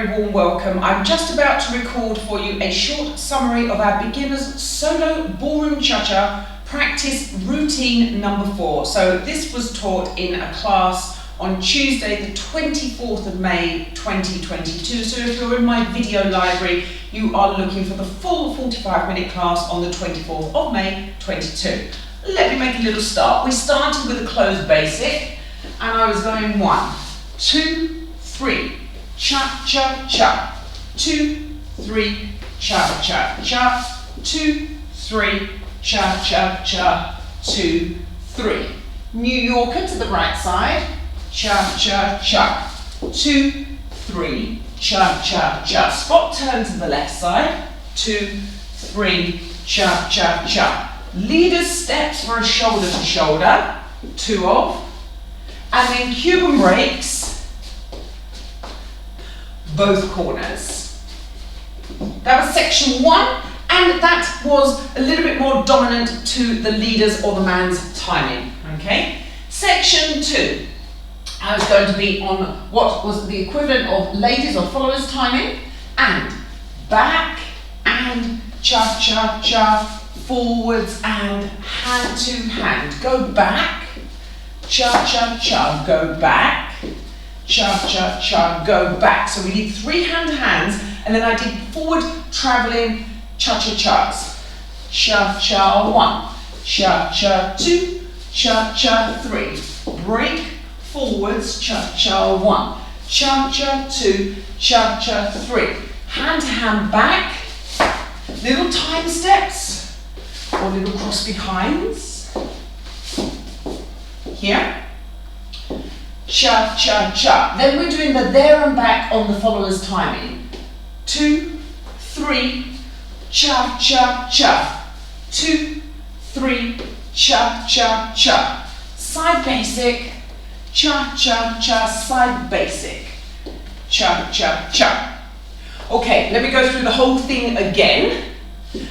very warm welcome. I'm just about to record for you a short summary of our Beginners Solo Ballroom Cha-Cha practice routine number 4. So this was taught in a class on Tuesday the 24th of May 2022. So if you're in my video library, you are looking for the full 45-minute class on the 24th of May 22. Let me make a little start. We started with a closed basic and I was going 1, 2, 3, cha-cha-cha, 2, 3, cha-cha-cha, 2, 3, cha-cha-cha, 2, 3. New Yorker to the right side, cha-cha-cha, 2, 3, cha-cha-cha. Spot turn to the left side, 2, 3, cha-cha-cha. Leader's steps for a shoulder to shoulder, 2 of, and then Cuban breaks, both corners. That was section 1, and that was a little bit more dominant to the leader's or the man's timing, okay? Section 2, I was going to be on what was the equivalent of ladies or followers timing, and back and cha-cha-cha, forwards and hand to hand. Go back, cha-cha-cha, go back, cha-cha-cha, go back. So we did 3 hand-to-hands, and then I did forward travelling cha-cha-chas. Cha-cha 1, cha-cha 2, cha-cha 3. Break forwards, cha-cha 1, cha-cha 2, cha-cha 3. Hand-to-hand back, little time steps, or little cross behinds. Here. Cha-cha-cha. Then we're doing the there and back on the follower's timing. 2, 3, cha-cha-cha. 2, 3, cha-cha-cha. Side basic, cha-cha-cha, side basic. Cha-cha-cha. Okay, let me go through the whole thing again.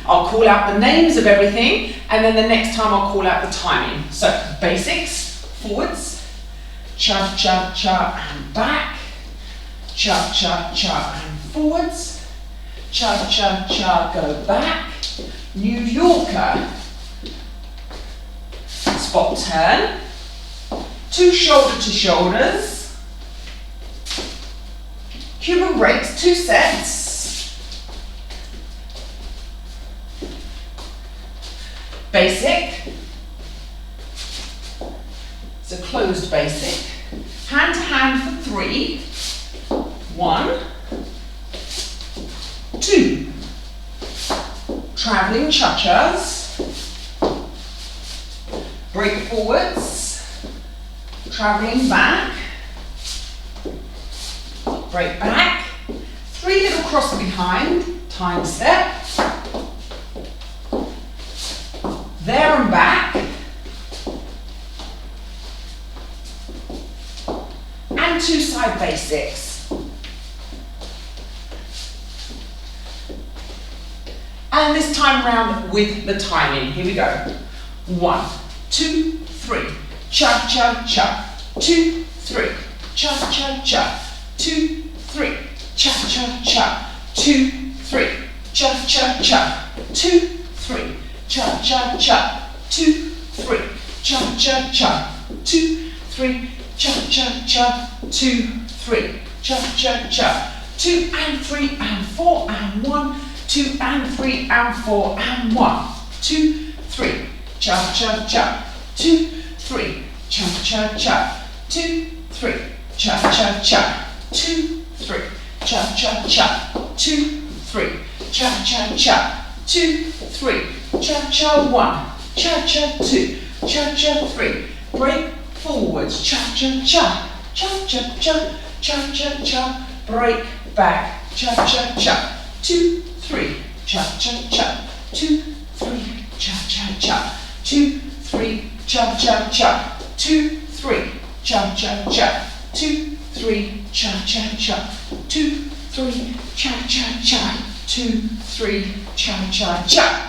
I'll call out the names of everything, and then the next time I'll call out the timing. So, basics, forwards, cha-cha-cha and back, cha-cha-cha and forwards, cha-cha-cha, go back, New Yorker, spot turn, 2 shoulder to shoulders, Cuban breaks, 2 sets, basic, it's a closed basic, hand to hand for 3, 1, 2, travelling cha-chas, break forwards, travelling back, break back, 3 little cross behind, time step, there and back, and 2 side basics. And this time round with the timing. Here we go. 1, 2, 3, cha-cha-cha, 2, 3, cha-cha-cha, 2, 3, cha-cha-cha, 2, 3, cha-cha-cha, 2, 3, cha-cha-cha, 2, 3, cha-cha-cha, 2, 3, cha-cha-cha, 2, 3, cha-cha-cha, 2 and 3 and 4 and 1, 2 and 3 and 4 and 1, 2, 3, cha-cha-cha, 2, 3, cha-cha-cha, 2, 3, cha-cha-cha, 2, 3, cha-cha-cha, 2, 3, cha-cha-cha, 2, 3, cha-cha 1, cha-cha 2, cha-cha 3, break forwards, cha-cha-cha, cha-cha-cha, cha-cha-cha, break back, cha-cha-cha, 2, 3, cha-cha-cha, 2, 3, cha-cha-cha, 2, 3, cha-cha-cha, 2, 3, cha-cha-cha, 2, 3, cha-cha-cha, 2, 3, cha-cha-cha, 2, 3, cha-cha-cha.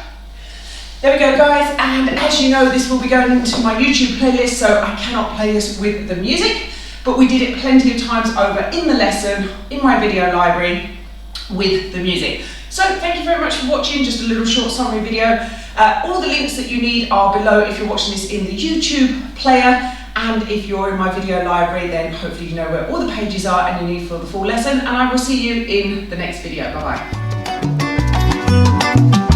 There we go, guys, and as you know, this will be going into my YouTube playlist, so I cannot play this with the music. but we did it plenty of times over in the lesson, in my video library, with the music. So thank you very much for watching, just a little short summary video. All the links that you need are below if you're watching this in the YouTube player, and if you're in my video library, then hopefully you know where all the pages are and you need for the full lesson, and I will see you in the next video. Bye bye.